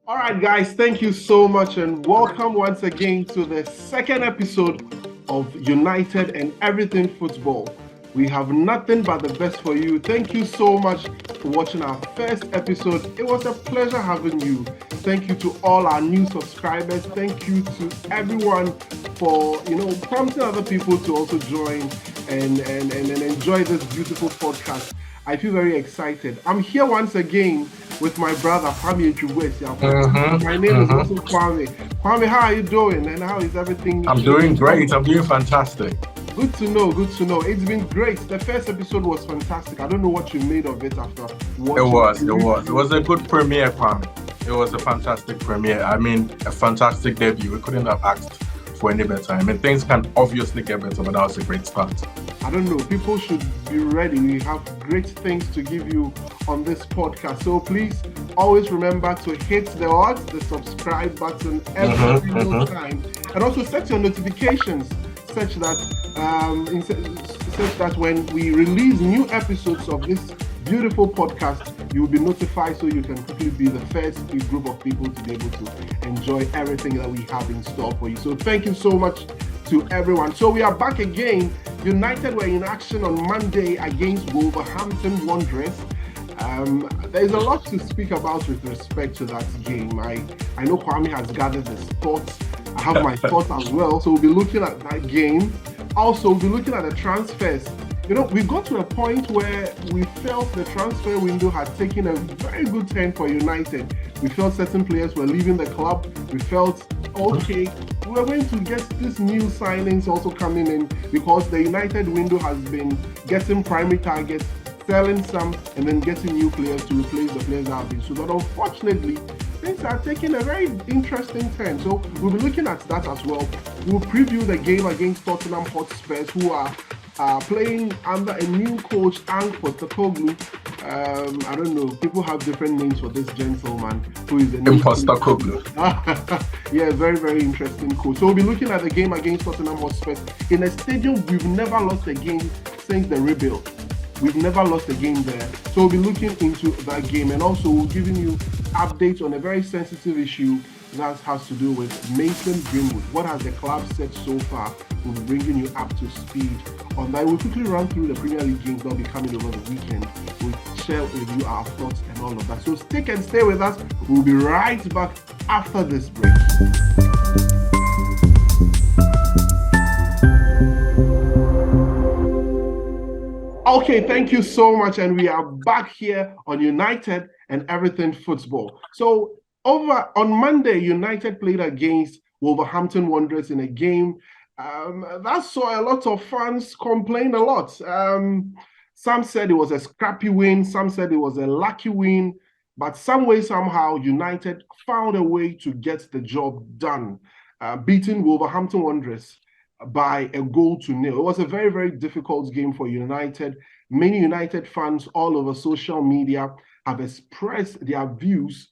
All right, guys, thank you so much and welcome once again to the second episode of United and Everything Football. We have nothing but the best for you. Thank you so much for watching our first episode. It was a pleasure having you. Thank you to all our new subscribers. Thank you to everyone for prompting other people to also join and enjoy this beautiful podcast. I feel very excited. I'm here once again with my brother Kwame Chukwueze. My name is also Kwame. Kwame, how are you doing? And how is everything? I'm doing great. I'm doing fantastic. Good to know. Good to know. It's been great. The first episode was fantastic. I don't know what you made of it after watching. It was a good premiere, Kwame. It was a fantastic premiere. I mean, a fantastic debut. We couldn't have asked for any better. I mean, things can obviously get better, but that was a great start. I don't know. People should be ready. We have great things to give you on this podcast. So please always remember to hit the subscribe button every single time, and also set your notifications such that when we release new episodes of this beautiful podcast, you will be notified so you can quickly be the first group of people to be able to enjoy everything that we have in store for you. So thank you so much to everyone. So we are back again. United were in action on Monday against Wolverhampton Wanderers. There's a lot to speak about with respect to that game. I know Kwame has gathered his thoughts. I have my thoughts as well. So we'll be looking at that game. Also, we'll be looking at the transfers. We got to a point where we felt the transfer window had taken a very good turn for United. We felt certain players were leaving the club. We felt, okay, we're going to get these new signings also coming in because the United window has been getting primary targets, selling some, and then getting new players to replace the players that have been sold. But unfortunately, things are taking a very interesting turn. So we'll be looking at that as well. We'll preview the game against Tottenham Hotspurs, who are playing under a new coach, Ange Postecoglou. I don't know. People have different names for this gentleman who is an Postecoglou. Yeah, very, very interesting coach. So we'll be looking at the game against Tottenham Hotspur in a stadium we've never lost a game since the rebuild. We've never lost a game there. So we'll be looking into that game, and also we're giving you updates on a very sensitive issue that has to do with Mason Greenwood. What has the club said so far? We'll be bringing you up to speed on that. We'll quickly run through the Premier League games that will be coming over the weekend. We'll share with you our thoughts and all of that. So stick and stay with us. We'll be right back after this break. Okay, thank you so much. And we are back here on United and Everything Football. So over on Monday, United played against Wolverhampton Wanderers in a game that saw a lot of fans complain a lot. Some said it was a scrappy win. Some said it was a lucky win. But some way, somehow, United found a way to get the job done, beating Wolverhampton Wanderers by 1-0. It was a very, very difficult game for United. Many United fans all over social media have expressed their views,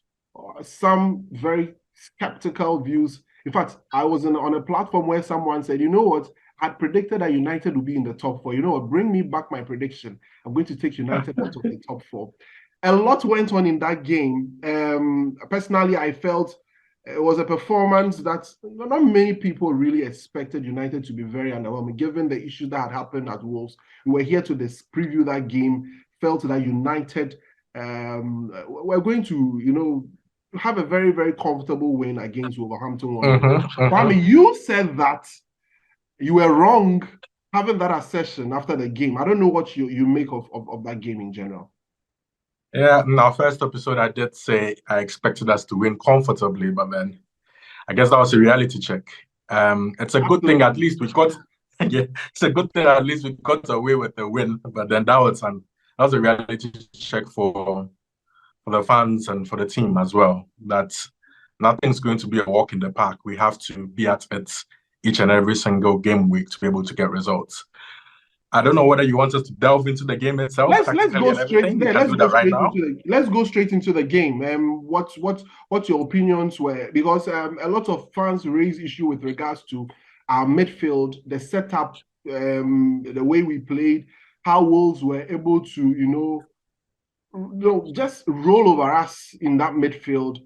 some very skeptical views. In fact, I was on a platform where someone said, you know what, I predicted that United would be in the top four. You know what, bring me back my prediction. I'm going to take United out of the top four. A lot went on in that game. Personally, I felt it was a performance that not many people really expected United to be very underwhelming, given the issue that had happened at Wolves. We were here to preview that game, felt that United were going to, have a very, very comfortable win against Wolverhampton Wanderers. Kwame, you said that you were wrong having that assertion after the game. I don't know what you make of that game in general. Yeah, in our first episode, I did say I expected us to win comfortably, but then I guess that was a reality check. It's a good thing at least we got. Yeah, it's a good thing at least we got away with the win. But then that was a reality check for the fans and for the team as well. That nothing's going to be a walk in the park. We have to be at it each and every single game week to be able to get results. I don't know whether you want us to delve into the game itself. Let's go straight there. Let's go straight into the game. What your opinions were? Because a lot of fans raise issue with regards to our midfield, the setup, the way we played, how Wolves were able to, just roll over us in that midfield.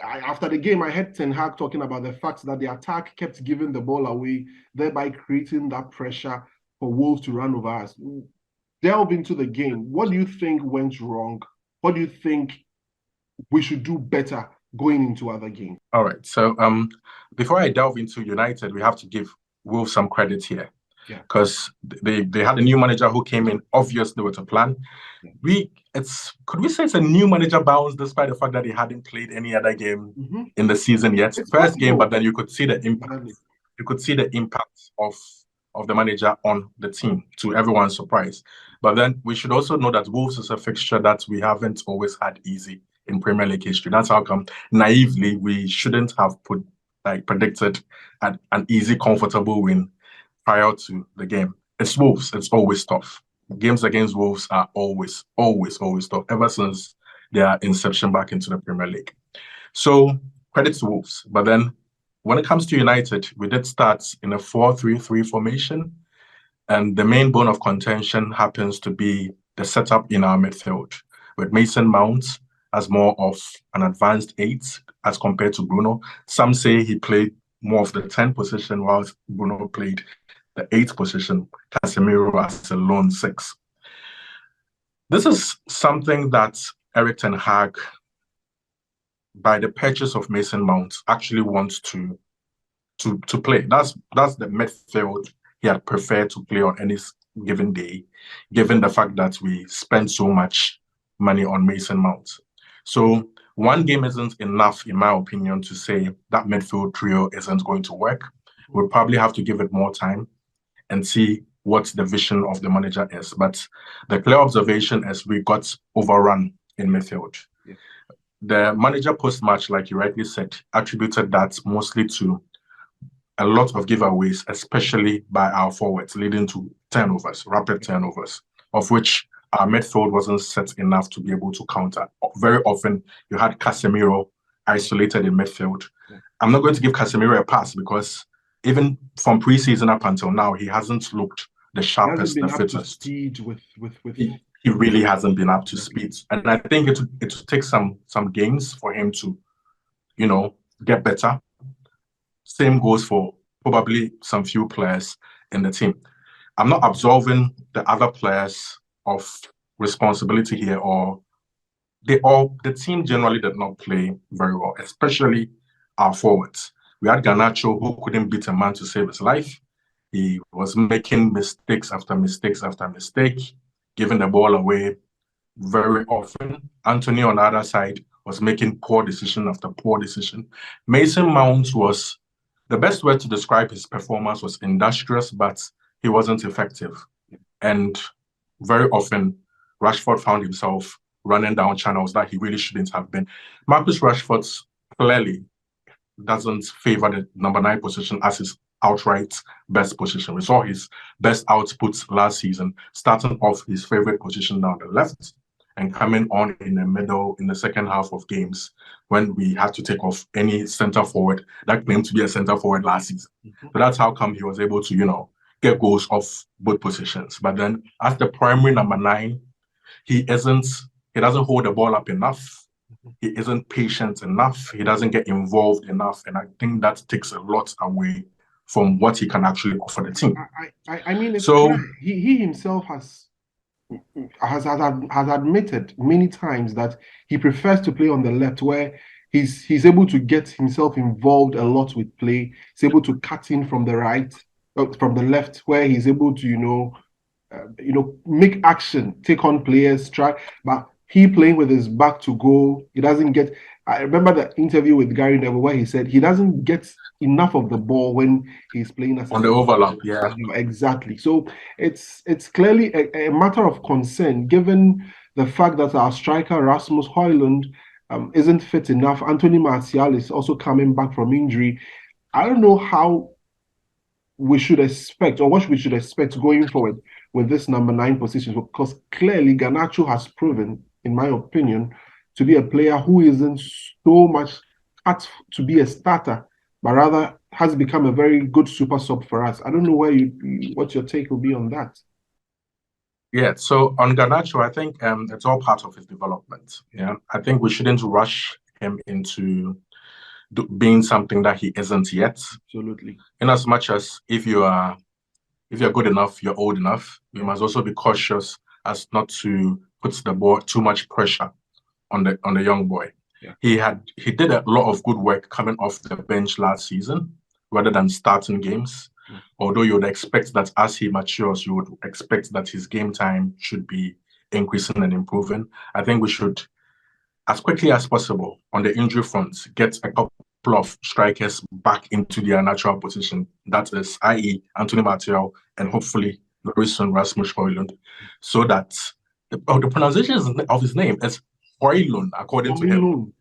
After the game, I heard Ten Hag talking about the fact that the attack kept giving the ball away, thereby creating that pressure for Wolves to run over us. Delve into the game. What do you think went wrong? What do you think we should do better going into other games? All right. So before I delve into United, we have to give Wolves some credit here. Because they had a new manager who came in obviously with a plan. Could we say it's a new manager bounce despite the fact that he hadn't played any other game in the season yet? It's first game, but then you could see the impact. You could see the impact of the manager on the team, to everyone's surprise. But then we should also know that Wolves is a fixture that we haven't always had easy in Premier League history. That's how come naively we shouldn't have predicted an easy, comfortable win prior to the game. It's Wolves. It's always tough. Games against Wolves are always tough, ever since their inception back into the Premier League. So credit to Wolves. But then when it comes to United, we did start in a 4-3-3 formation. And the main bone of contention happens to be the setup in our midfield, with Mason Mount as more of an advanced 8 as compared to Bruno. Some say he played more of the 10 position, whilst Bruno played the 8th position, Casemiro as a lone 6. This is something that Erik ten Hag, by the purchase of Mason Mount, actually wants to play. That's the midfield he had preferred to play on any given day, given the fact that we spend so much money on Mason Mount. So one game isn't enough, in my opinion, to say that midfield trio isn't going to work. We'll probably have to give it more time and see what the vision of the manager is. But the clear observation is we got overrun in midfield. Yeah. The manager post-match, like you rightly said, attributed that mostly to a lot of giveaways, especially by our forwards, leading to turnovers, rapid turnovers, of which our midfield wasn't set enough to be able to counter. Very often, you had Casemiro isolated in midfield. Yeah. I'm not going to give Casemiro a pass because even from pre-season up until now, he hasn't looked the sharpest, the fittest. He really hasn't been up to speed. And I think it will take some games for him to, get better. Same goes for probably some few players in the team. I'm not absolving the other players of responsibility here, or the team generally did not play very well, especially our forwards. We had Garnacho, who couldn't beat a man to save his life. He was making mistakes after mistakes after mistake, giving the ball away very often. Anthony, on the other side, was making poor decision after poor decision. Mason Mount was, the best word to describe his performance was industrious, but he wasn't effective. And very often, Rashford found himself running down channels that he really shouldn't have been. Marcus Rashford clearly doesn't favor the number 9 position as his outright best position. We saw his best outputs last season, starting off his favorite position down the left and coming on in the middle in the second half of games when we had to take off any center forward that claimed to be a center forward last season. So that's how come he was able to, get goals off both positions. But then as the primary number 9, he doesn't hold the ball up enough. He isn't patient enough. He doesn't get involved enough. And I think that takes a lot away from what he can actually offer the team. I mean, so he himself has admitted many times that he prefers to play on the left, where he's able to get himself involved a lot with play. He's able to cut in from the right, from the left, where he's able to make action, take on players, try. But he playing with his back to goal, he doesn't get. I remember the interview with Gary Neville where he said he doesn't get enough of the ball when he's playing as on the overlap. Yeah, exactly. So it's clearly a matter of concern, given the fact that our striker Rasmus Højlund isn't fit enough. Anthony Martial is also coming back from injury. I don't know how we should expect, or what we should expect going forward with this number 9 position, because clearly Garnacho has proven, in my opinion, to be a player who isn't so much cut to be a starter, but rather has become a very good super sub for us. I don't know what your take will be on that. Yeah, so on Garnacho, I think it's all part of his development. Yeah, I think we shouldn't rush him into being something that he isn't yet. Absolutely. In as much as if you're good enough, you're old enough, you must also be cautious as not to put too much pressure on the young boy. Yeah. He did a lot of good work coming off the bench last season rather than starting games. Although you would expect that as he matures, you would expect that his game time should be increasing and improving. I think we should, as quickly as possible on the injury front, get a couple of strikers back into their natural position. That is, i.e., Anthony Martial and hopefully very soon Rasmus Højlund, so that the pronunciation of his name is Højlund, according to him.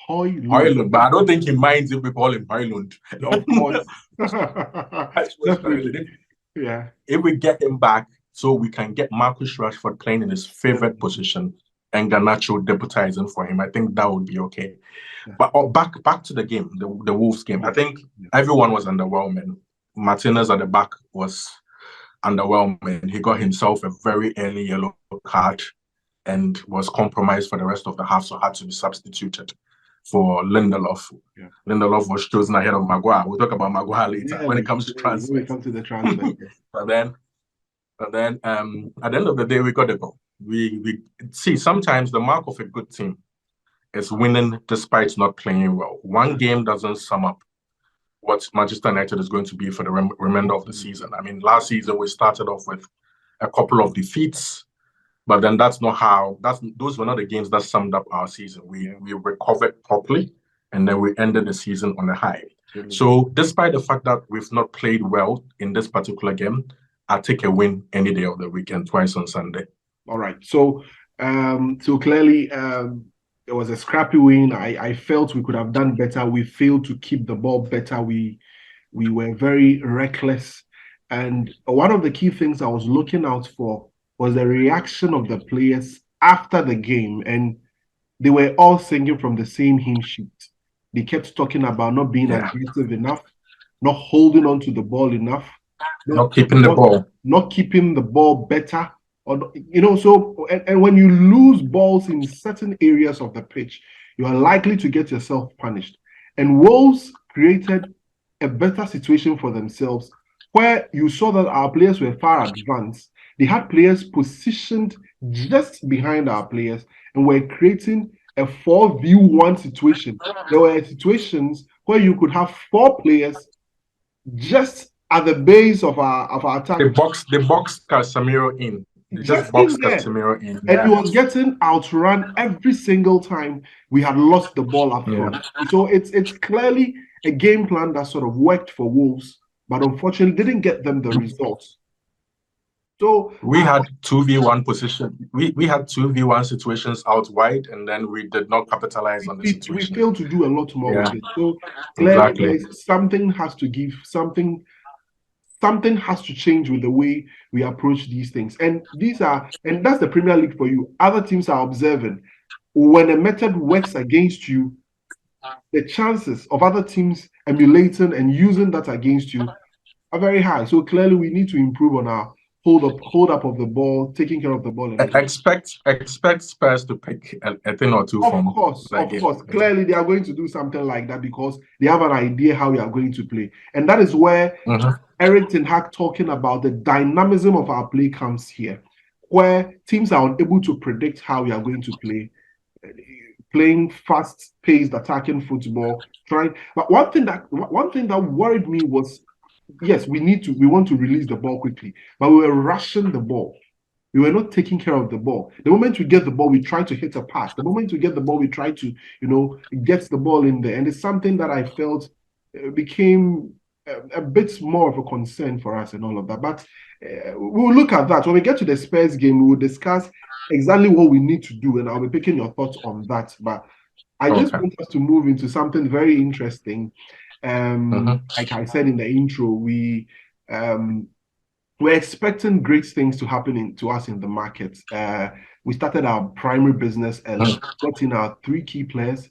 Højlund, but I don't think he minds if we call him Højlund. Of course. Definitely. Yeah. If we get him back, so we can get Marcus Rashford playing in his favorite position and Garnacho deputizing for him, I think that would be okay. Yeah. But back to the game, the Wolves game. I think everyone was underwhelming. Martinez at the back was underwhelming. He got himself a very early yellow card and was compromised for the rest of the half, so had to be substituted for Lindelof. Yeah. Lindelof was chosen ahead of Maguire. We'll talk about Maguire later when it comes to transfer. When it comes to the transfer. But then at the end of the day, we got the goal. We see sometimes the mark of a good team is winning despite not playing well. One game doesn't sum up what Manchester United is going to be for the remainder of the season. I mean, last season we started off with a couple of defeats, but then those were not the games that summed up our season. We recovered properly, and then we ended the season on a high. Mm-hmm. So despite the fact that we've not played well in this particular game, I'll take a win any day of the weekend, twice on Sunday. All right. So clearly it was a scrappy win. I felt we could have done better. We failed to keep the ball better. We were very reckless. And one of the key things I was looking out for was the reaction of the players after the game. And they were all singing from the same hymn sheet. They kept talking about not being aggressive enough, not holding on to the ball enough, not keeping the ball better. Or, so and when you lose balls in certain areas of the pitch, you are likely to get yourself punished. And Wolves created a better situation for themselves where you saw that our players were far advanced. They had players positioned just behind our players and were creating a 4v1 situation. There were situations where you could have 4 players just at the base of our attack. They boxed Casemiro in. Just boxed Casemiro in. And he was getting outrun every single time we had lost the ball up front. So it's clearly a game plan that sort of worked for Wolves, but unfortunately didn't get them the results. So we had 2v1 position. We had 2v1 situations out wide, and then we did not capitalize on the situation. We failed to do a lot more with it. So clearly something has to give, something has to change with the way we approach these things. And that's the Premier League for you. Other teams are observing. When a method works against you, the chances of other teams emulating and using that against you are very high. So clearly we need to improve on our hold up of the ball, taking care of the ball. Expect Spurs to pick a thing or two from. Of course. Clearly, they are going to do something like that because they have an idea how we are going to play, and that is where Erik ten Hag talking about the dynamism of our play comes here, where teams are unable to predict how we are going to play, playing fast-paced, attacking football. But one thing that worried me was, yes, we want to release the ball quickly, but we were rushing the ball. We were not taking care of the ball. The moment we get the ball, we try to hit a pass. The moment we get the ball, we try to, get the ball in there. And it's something that I felt became a bit more of a concern for us and all of that. But we'll look at that. When we get to the Spurs game, we will discuss exactly what we need to do. And I'll be picking your thoughts on that. But I just want us to move into something very interesting. Like I said in the intro, we're expecting great things to happen to us in the market. We started our primary business early, got in our 3 key players,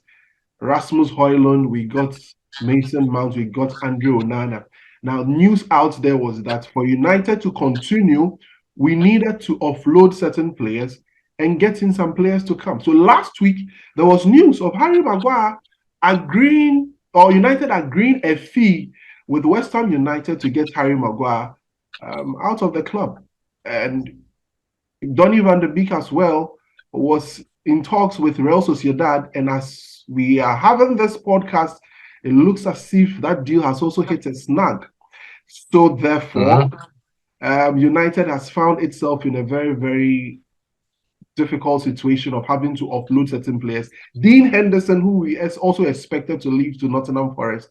Rasmus Højlund, we got Mason Mount, we got Andre Onana. Now, news out there was that for United to continue, we needed to offload certain players and getting some players to come. So last week, there was news of Harry Maguire agreeing, or United agreeing a fee with West Ham United to get Harry Maguire out of the club. And Donny van de Beek as well was in talks with Real Sociedad. And as we are having this podcast, it looks as if that deal has also hit a snag. So therefore, United has found itself in a very, very difficult situation of having to offload certain players. Dean Henderson, who is also expected to leave to Nottingham Forest,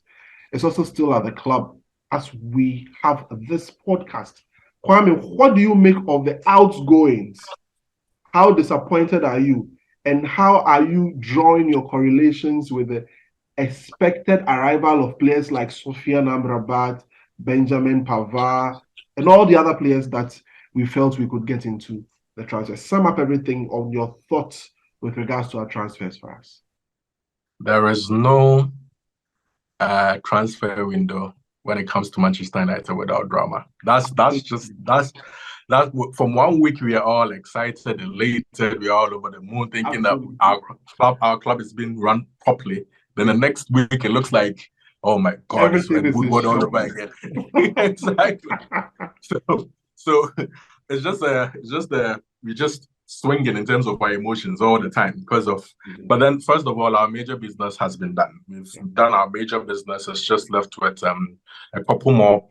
is also still at the club as we have this podcast. Kwame, what do you make of the outgoings? How disappointed are you? And how are you drawing your correlations with the expected arrival of players like Sofiane Amrabat, Benjamin Pavard, and all the other players that we felt we could get into the transfer? Sum up everything on your thoughts with regards to our transfers for us. There is no transfer window when it comes to Manchester United without drama. That's from 1 week we are all excited, elated, we are all over the moon thinking that our club is being run properly. Then the next week it looks like, oh my God, it's Woodward all over again. Exactly. So it's just we just swinging in terms of our emotions all the time because of. But then, first of all, our major business has been done. We've done our major business. It's just left with a couple more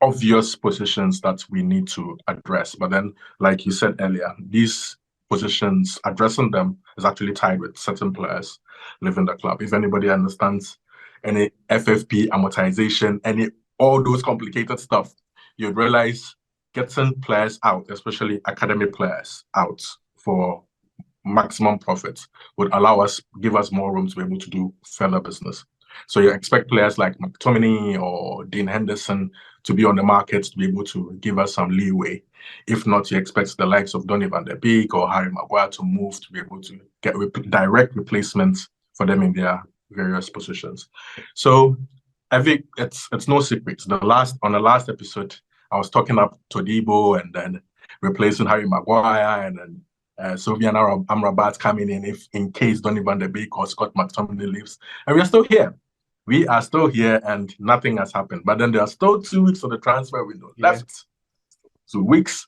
obvious positions that we need to address. But then, like you said earlier, these positions, addressing them is actually tied with certain players leaving the club. If anybody understands any FFP amortization, all those complicated stuff, you'd realize getting players out, especially academy players out for maximum profit, would give us more room to be able to do further business. So you expect players like McTominay or Dean Henderson to be on the market to be able to give us some leeway. If not, you expect the likes of Donny van de Beek or Harry Maguire to move to be able to get direct replacements for them in their various positions. So I think it's no secret. On the last episode, I was talking up Todibo and then replacing Harry Maguire and then Sofiane Amrabat coming in case Donny van de Beek or Scott McTominay leaves. And we are still here. We are still here and nothing has happened. But then there are still 2 weeks of the transfer window left. 2 weeks.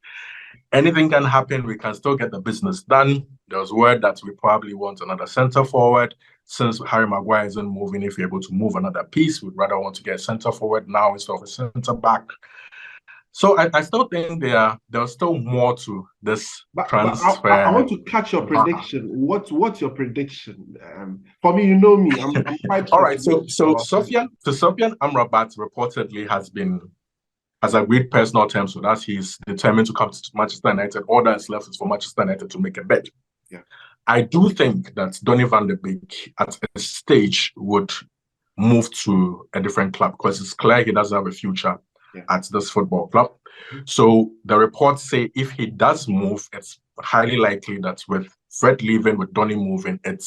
Anything can happen. We can still get the business done. There's word that we probably want another centre forward. Since Harry Maguire isn't moving, if you're able to move another piece, we'd rather want to get centre forward now instead of a centre back. So I still think there's still more to this transfer. But I want to catch your prediction. What's your prediction? For me, you know me. I'm quite all right. So Sofiane Amrabat reportedly has agreed personal terms with us. He's determined to come to Manchester United. All that's left is for Manchester United to make a bet. Yeah. I do think that Donny van de Beek at a stage would move to a different club because it's clear he doesn't have a future at this football club. So the reports say if he does move, it's highly likely that with Fred leaving, with Donny moving, it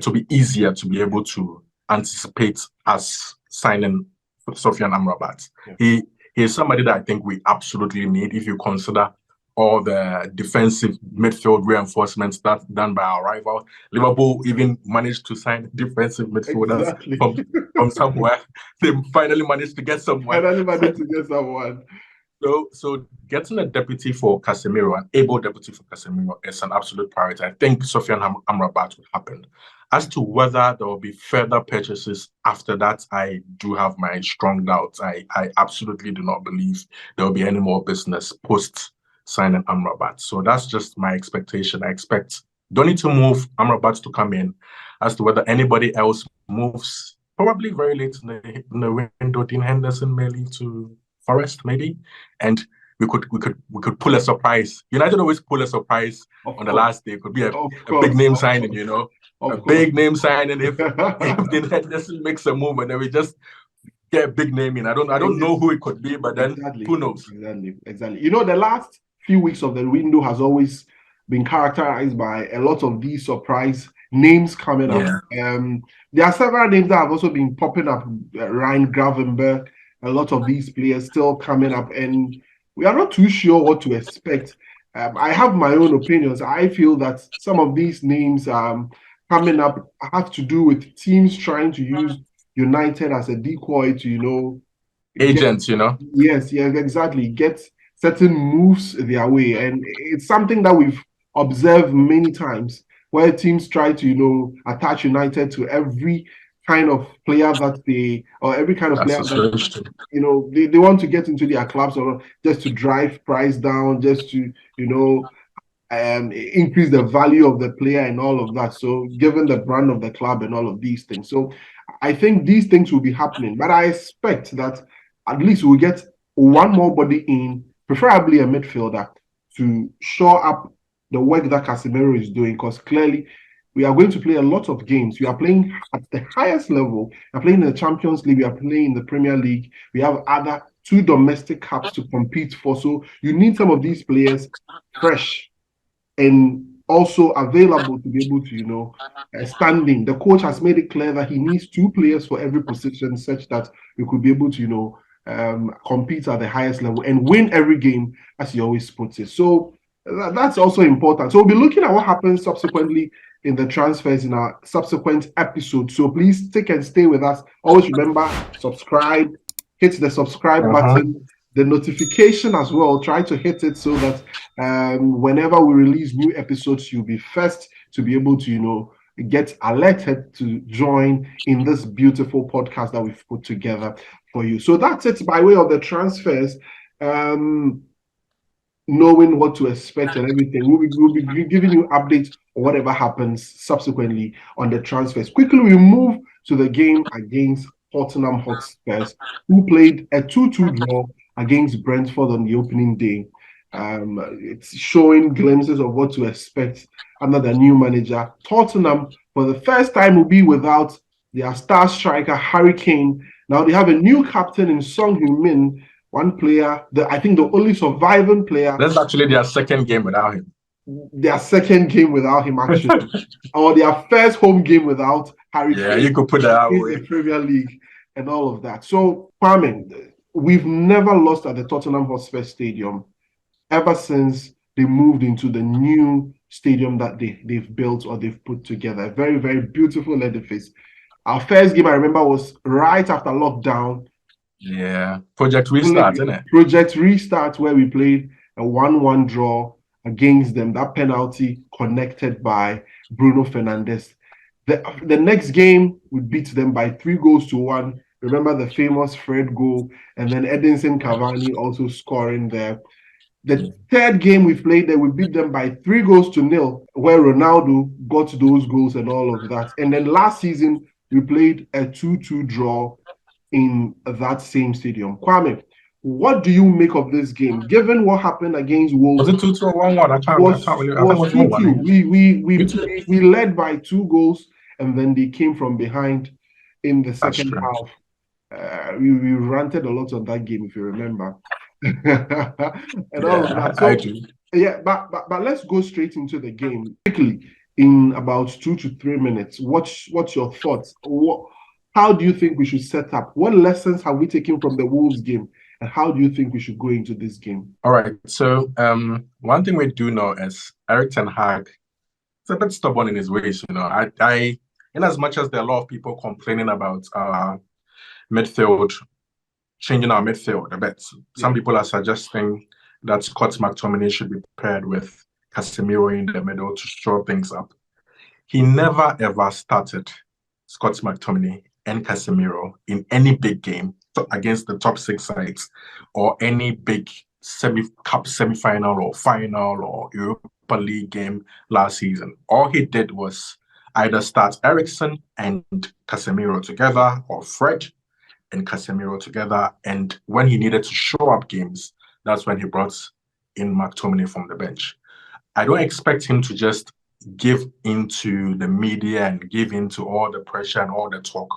will be easier to be able to anticipate us signing Sofiane Amrabat. Yeah. He is somebody that I think we absolutely need if you consider all the defensive midfield reinforcements that's done by our rival. Liverpool even managed to sign defensive midfielders from somewhere. They finally managed to get someone. So getting a deputy for Casemiro, an able deputy for Casemiro, is an absolute priority. I think Sofiane Amrabat will happen. As to whether there will be further purchases after that, I do have my strong doubts. I absolutely do not believe there will be any more business post signing Amrabat. So that's just my expectation. I expect Donny to move, Amrabat to come in. As to whether anybody else moves, probably very late in the window, Dean Henderson may leave to Forest, maybe, and we could pull a surprise. United always pull a surprise on the last day. It could be a big name signing, big name signing. If Dean Henderson makes a move and then we just get a big name in, I don't know who it could be, but then who knows? Exactly. The last few weeks of the window has always been characterized by a lot of these surprise names coming up. There are several names that have also been popping up. Ryan Gravenberch, a lot of these players still coming up, and we are not too sure what to expect. I have my own opinions. I feel that some of these names coming up have to do with teams trying to use United as a decoy to, get, Agents, yes, exactly, get certain moves their way. And it's something that we've observed many times where teams try to, attach United to every kind of player that they, or every kind of That's player a that, solution. they want to get into their clubs, or just to drive price down, just to, increase the value of the player and all of that. So, given the brand of the club and all of these things. So, I think these things will be happening, but I expect that at least we'll get one more body in, preferably a midfielder, to shore up the work that Casemiro is doing, because clearly we are going to play a lot of games. We are playing at the highest level. We are playing in the Champions League. We are playing in the Premier League. We have other two domestic cups to compete for. So you need some of these players fresh and also available to be able to, standing. The coach has made it clear that he needs two players for every position, such that we could be able to, compete at the highest level and win every game, as he always puts it. So that's also important. So we'll be looking at what happens subsequently in the transfers in our subsequent episode. So please stick and stay with us. Always remember, subscribe, hit the subscribe button, the notification as well. Try to hit it so that whenever we release new episodes, you'll be first to be able to, get alerted to join in this beautiful podcast that we've put together for you. So that's it by way of the transfers. Knowing what to expect and everything. We'll be giving you updates on whatever happens subsequently on the transfers. Quickly, we move to the game against Tottenham Hotspurs, who played a 2-2 draw against Brentford on the opening day. It's showing glimpses of what to expect under the new manager. Tottenham, for the first time, will be without their star striker, Harry Kane. Now they have a new captain in Son Heung-min, one player, I think the only surviving player. That's actually their second game without him. Their second game without him, actually. Or their first home game without Harry Kane. Yeah, you could put that in away. the Premier League and all of that. So, Kwame, we've never lost at the Tottenham Hotspur Stadium ever since they moved into the new stadium that they've built or they've put together. A very, very beautiful edifice. Our first game, I remember, was right after lockdown. Yeah, Project Restart, isn't it? Project Restart, where we played a 1-1 draw against them. That penalty connected by Bruno Fernandes. The next game, we beat them by 3-1. Remember the famous Fred goal, and then Edinson Cavani also scoring there. The third game we played there, we beat them by 3-0, where Ronaldo got those goals and all of that. And then last season, we played a 2-2 draw in that same stadium. Kwame, what do you make of this game, given what happened against Wolves? Was it 2-2 or 1-1? I can't really. I think it was 2-2. We led by 2 goals, and then they came from behind in the second half. We ranted a lot on that game, if you remember. And all of that. So, I do. Yeah, but let's go straight into the game quickly in about 2 to 3 minutes. What's your thoughts? How do you think we should set up? What lessons have we taken from the Wolves game? And how do you think we should go into this game? All right. So one thing we do know is Erik ten Hag is a bit stubborn in his ways. I in as much as there are a lot of people complaining about midfield, changing our midfield a bit. Some people are suggesting that Scott McTominay should be paired with Casemiro in the middle to shore things up. He never ever started Scott McTominay and Casemiro in any big game against the top 6 sides or any big cup semi-final or final or Europa League game last season. All he did was either start Eriksen and Casemiro together, or Fred and Casemiro together. And when he needed to show up games, that's when he brought in McTominay from the bench. I don't expect him to just give into the media and give into all the pressure and all the talk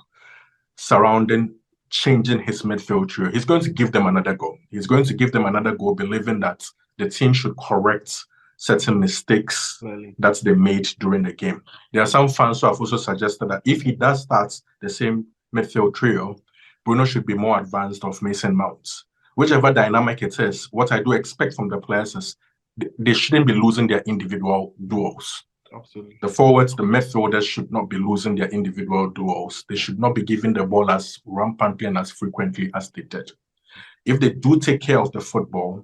surrounding changing his midfield trio. He's going to give them another go. He's going to give them another go, believing that the team should correct certain mistakes that they made during the game. There are some fans who have also suggested that if he does start the same midfield trio, Bruno should be more advanced of Mason Mount. Whichever dynamic it is, what I do expect from the players is they shouldn't be losing their individual duels. Absolutely. The forwards, the midfielders should not be losing their individual duels. They should not be giving the ball as rampantly and as frequently as they did. If they do take care of the football,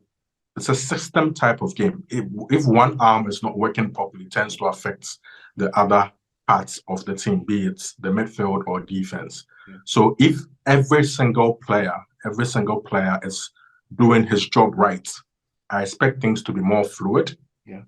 it's a system type of game. If one arm is not working properly, it tends to affect the other parts of the team, be it the midfield or defense. Yeah. So if every single player is doing his job right, I expect things to be more fluid. Yeah.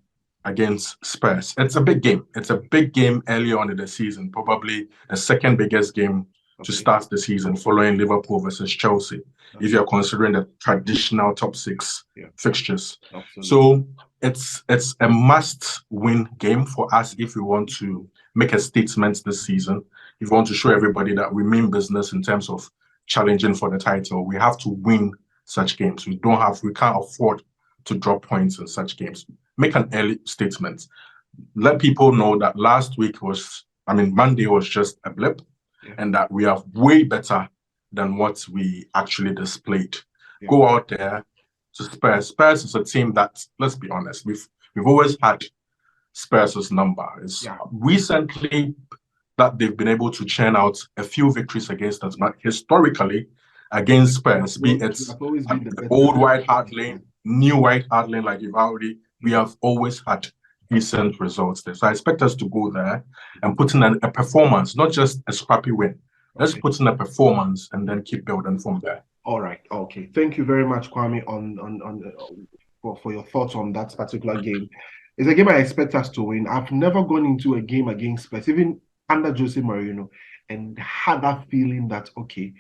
Against Spurs. It's a big game. It's a big game early on in the season, probably the second biggest game to start the season, following Liverpool versus Chelsea, if you're considering the traditional top six fixtures. Absolutely. So it's a must-win game for us if we want to make a statement this season. If we want to show everybody that we mean business in terms of challenging for the title, we have to win such games. We can't afford to drop points in such games. Make an early statement. Let people know that Monday was just a blip, and that we are way better than what we actually displayed. Yeah. Go out there to Spurs. Spurs is a team that, let's be honest, we've always had Spurs' number. It's recently that they've been able to churn out a few victories against us, but historically against Spurs, be it the old White Hart Lane, new White Hart Lane, like you've already, we have always had decent results there. So I expect us to go there and put in a performance, not just a scrappy win. Let's put in a performance and then keep building from there. All right. Okay. Thank you very much, Kwame, for your thoughts on that particular game. It's a game I expect us to win. I've never gone into a game against Spurs, even under Jose Mourinho, and had that feeling that, okay,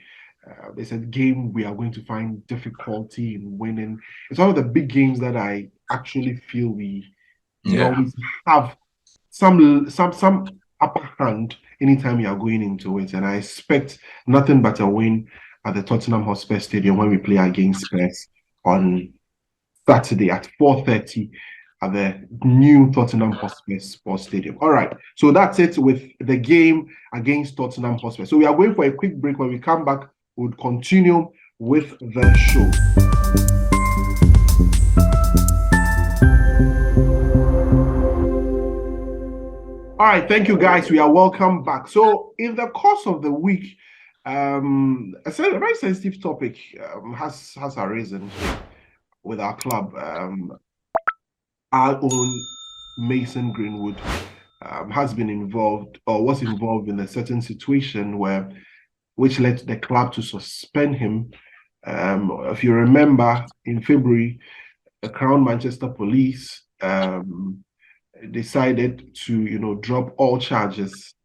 it's a game we are going to find difficulty in winning. It's one of the big games that I actually feel we always have some upper hand anytime you are going into it. And I expect nothing but a win at the Tottenham Hotspur Stadium when we play against Spurs on Saturday at 4:30 at the new Tottenham Hotspur Sports Stadium. All right, so that's it with the game against Tottenham Hotspur. So we are going for a quick break. When we come back, we'll continue with the show. All right, thank you guys. We are welcome back. So in the course of the week, a very sensitive topic has arisen with our club. Our own Mason Greenwood has been involved or was involved in a certain situation which led the club to suspend him. If you remember, in February, the Crown Manchester Police decided to, drop all charges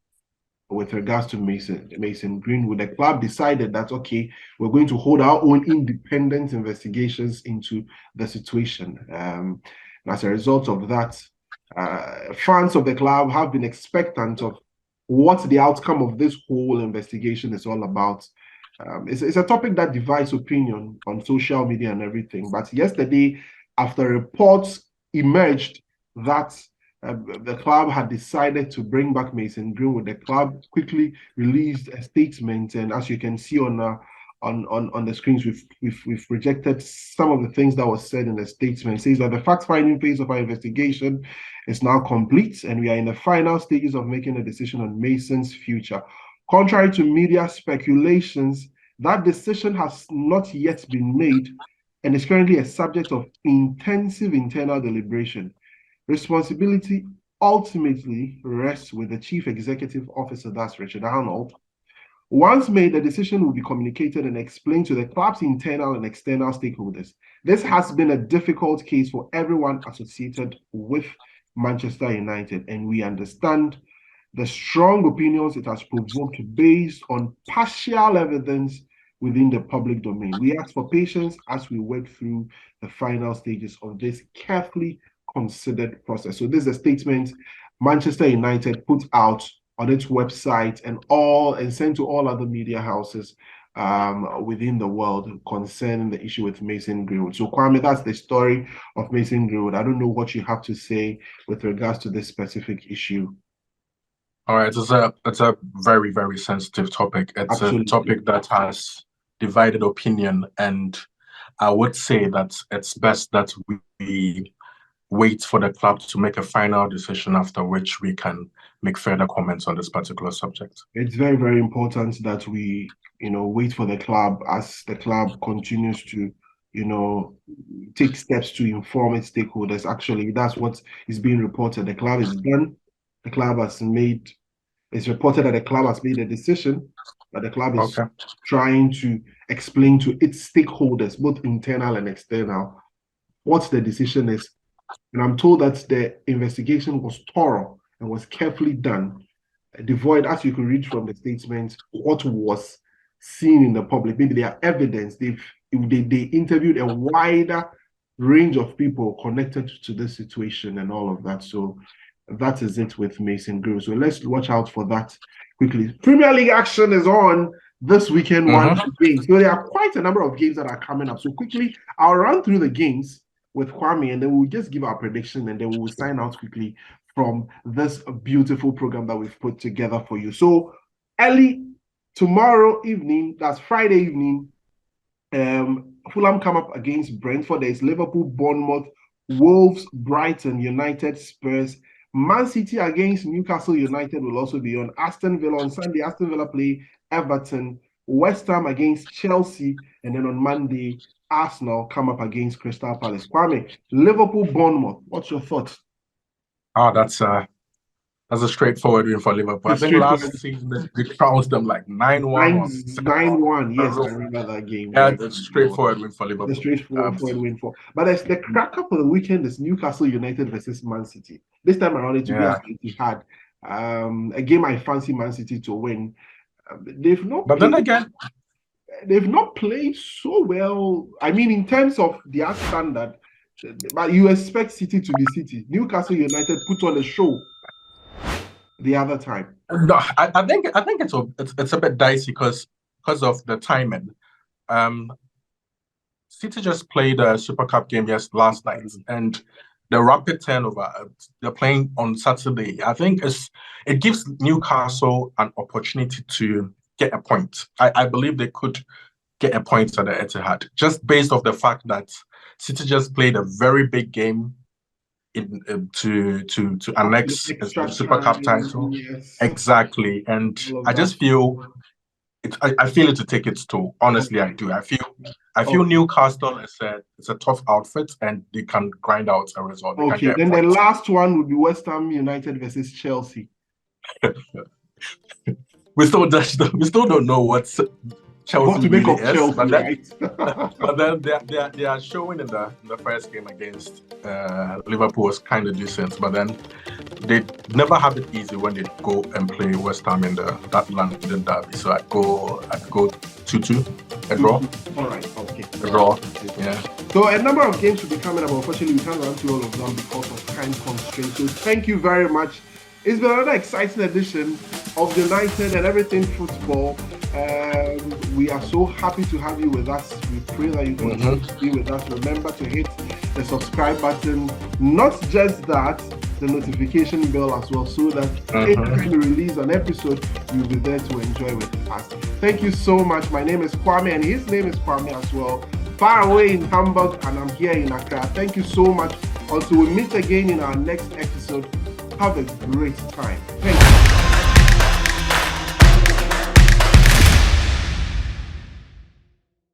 with regards to Mason Greenwood. The club decided that, okay, we're going to hold our own independent investigations into the situation. And as a result of that, fans of the club have been expectant of what the outcome of this whole investigation is all about. It's a topic that divides opinion on social media and everything. But yesterday, after reports emerged that the club had decided to bring back Mason Greenwood, the club quickly released a statement, and as you can see on the screens, we've projected some of the things that was said in the statement. It says that the fact-finding phase of our investigation is now complete, and we are in the final stages of making a decision on Mason's future. Contrary to media speculations, that decision has not yet been made and is currently a subject of intensive internal deliberation. Responsibility ultimately rests with the Chief Executive Officer, that's Richard Arnold. Once made, the decision will be communicated and explained to the club's internal and external stakeholders. This has been a difficult case for everyone associated with Manchester United, and we understand the strong opinions it has provoked based on partial evidence within the public domain. We ask for patience as we work through the final stages of this carefully considered process. So this is a statement Manchester United put out on its website and sent to all other media houses within the world concerning the issue with Mason Greenwood. So Kwame, that's the story of Mason Greenwood. I don't know what you have to say with regards to this specific issue. All right, it's a very, very sensitive topic. It's Absolutely. A topic that has divided opinion, and I would say that it's best that we wait for the club to make a final decision, after which we can make further comments on this particular subject. It's very, very important that we, wait for the club as the club continues to, take steps to inform its stakeholders. Actually, that's what is being reported. The club is done. The club has made, it's reported that the club has made a decision, but the club is trying to explain to its stakeholders, both internal and external, what the decision is. And I'm told that the investigation was thorough and was carefully done, devoid, as you can read from the statement, what was seen in the public. Maybe there are evidence. They interviewed a wider range of people connected to this situation and all of that. So that is it with Mason Greenwood. So let's watch out for that quickly. Premier League action is on this weekend. One game. So there are quite a number of games that are coming up. So quickly, I'll run through the games with Kwame, and then we'll just give our prediction, and then we will sign out quickly from this beautiful program that we've put together for you. So early tomorrow evening, that's Friday evening, Fulham come up against Brentford. There's Liverpool, Bournemouth, Wolves, Brighton, United, Spurs. Man City against Newcastle United will also be on. Aston Villa on Sunday. Aston Villa play Everton. West Ham against Chelsea. And then on Monday, Arsenal come up against Crystal Palace. Kwame, Liverpool, Bournemouth. What's your thoughts? Oh, that's a straightforward win for Liverpool. I think last season they trounced them like 9-1. 9-1, yes, I remember that game. Yeah, it's a straightforward win for Liverpool. The straightforward win for. But as the cracker for the weekend is Newcastle United versus Man City. This time around, it will be as it had. A game I fancy Man City to win. They've not played so well. I mean, in terms of their standard, but you expect City to be City. Newcastle United put on a show the other time. No, I think it's a bit dicey because of the timing. City just played a Super Cup game last night, and the rapid turnover. They're playing on Saturday. I think it gives Newcastle an opportunity to get a point. I believe they could get a point at the Etihad, just based off the fact that City just played a very big game to annex a Super Cup title. Yes. Exactly. And I just feel I feel it to take its toll. Honestly, I do. I feel Newcastle is a tough outfit and they can grind out a result. Okay, then the last one would be West Ham United versus Chelsea. We still don't know what Chelsea really is, Chelsea, but then they are showing in the first game against Liverpool was kind of decent, but then they never have it easy when they go and play West Ham in that London derby. So I'd go 2-2, a draw. All right, okay. A draw, yeah. So a number of games will be coming up. Unfortunately, we can't run through all of them because of time constraints. So thank you very much. It's been another exciting edition of United and Everything Football. We are so happy to have you with us. We pray that you continue to be with us. Remember to hit the subscribe button. Not just that, the notification bell as well, so that if we release an episode, you'll be there to enjoy with us. Thank you so much. My name is Kwame, and his name is Kwame as well. Far away in Hamburg, and I'm here in Accra. Thank you so much. Until we meet again in our next episode, have a great time. Thank you.